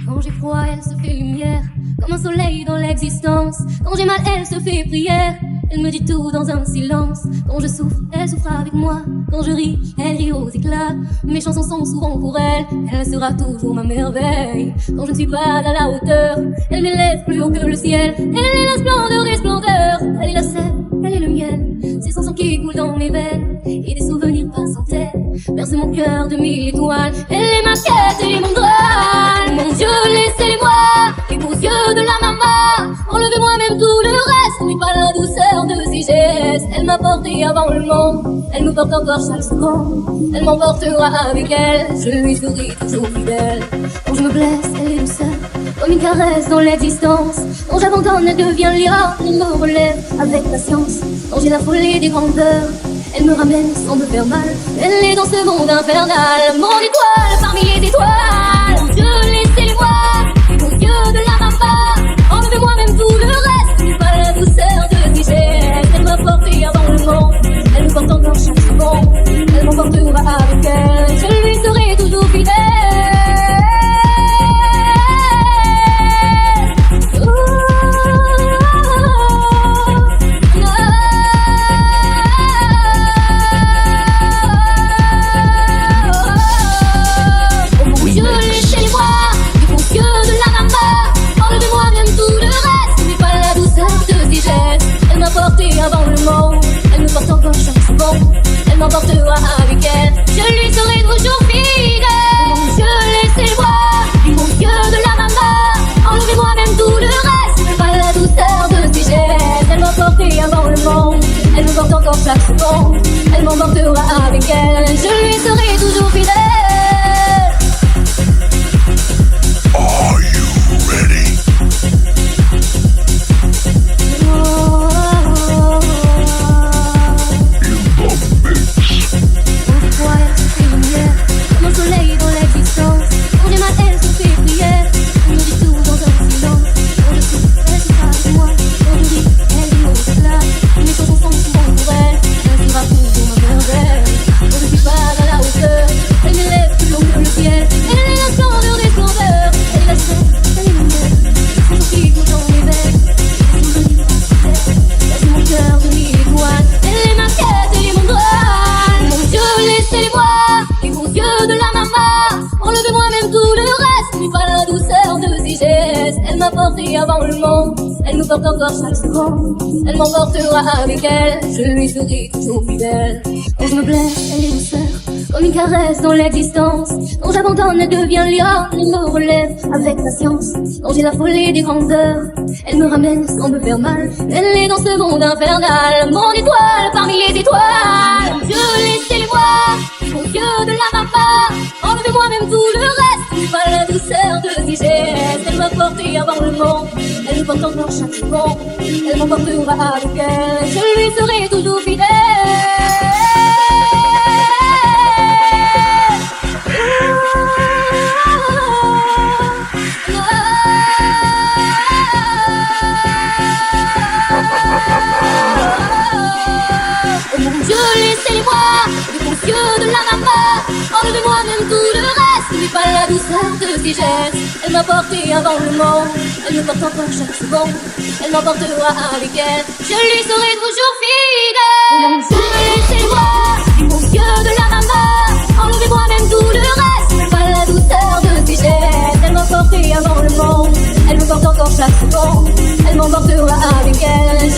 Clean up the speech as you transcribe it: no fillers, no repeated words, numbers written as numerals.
Quand j'ai froid, elle se fait lumière, comme un soleil dans l'existence. Quand j'ai mal, elle se fait prière, elle me dit tout dans un silence. Quand je souffre, elle souffre avec moi. Quand je ris, elle rit aux éclats. Mes chansons sont souvent pour elle, elle sera toujours ma merveille. Quand je ne suis pas à la hauteur, elle m'élève plus haut que le ciel. Elle est la splendeur des splendeurs, elle est la sève, elle est le miel. C'est son sang qui coule dans mes veines, et des souvenirs par centaines bercent mon cœur de mille étoiles. Elle est ma quête, elle est mon Graal. Mon Dieu, laissez-moi les beaux yeux de la maman. Enlevez-moi même tout le reste, mais pas la douceur de ses gestes. Elle m'a porté avant le monde, elle me porte encore chaque seconde. Elle m'emportera avec elle, je lui serai toujours fidèle. Quand je me blesse, elle est douceur, comme une caresse dans l'existence. Quand j'abandonne, elle devient lion, elle me relève avec patience. Quand j'ai la folie des grandeurs, elle me ramène sans me faire mal. Elle est dans ce monde infernal, mon étoile parmi les étoiles. Mon Dieu, laissez-moi les beaux yeux de la maman. Enlevez-moi même tout le reste, mais pas la douceur de ses gestes. Elle m'a porté avant le monde, elle me porte encore chaque seconde. Elle m'emportera avec elle, je lui serai toujours fidèle. Avant le monde, elle me porte encore chaque seconde. Elle m'emportera avec elle, je lui serai toujours fidèle. Mon Dieu, laissez-moi les beaux yeux de la maman. Enlevez-moi même tout le reste, mais pas la douceur de ses gestes. Elle m'a porté avant le monde, elle me porte encore chaque seconde. Elle m'emportera avec elle, je lui serai toujours fidèle. Are you ready? Elle m'a porté avant le monde, elle me porte encore chaque seconde. Elle m'emportera avec elle, je lui serai toujours fidèle. Quand je me blesse, elle est douceur, comme une caresse dans l'existence. Quand j'abandonne, elle devient lion, elle me relève avec patience. Quand j'ai la folie des grandeurs, elle me ramène sans me faire mal. Elle est dans ce monde infernal, mon étoile parmi les étoiles. Mon Dieu, laissez-moi les beaux yeux de la maman. Enlevez-moi même tout le reste, mais pas la douceur de ses gestes. Elle m'a porté avant le monde, elle me porte encore chaque seconde. Elle m'emportera avec elle, je lui serai toujours fidèle. Oh mon Dieu, laissez-moi les beaux yeux de la maman. Enlevez-moi même tout le reste, mais pas la douceur de ses gestes. Elle m'a porté avant le monde, elle me porte encore chaque seconde. Elle m'emportera avec elle, je lui serai toujours fidèle. Oh mon Dieu, laissez-moi les beaux yeux de la maman. Enlevez-moi même tout le reste, mais pas la douceur de ses gestes. Elle m'a porté avant le monde, elle me porte encore chaque seconde. Elle m'emportera avec elle,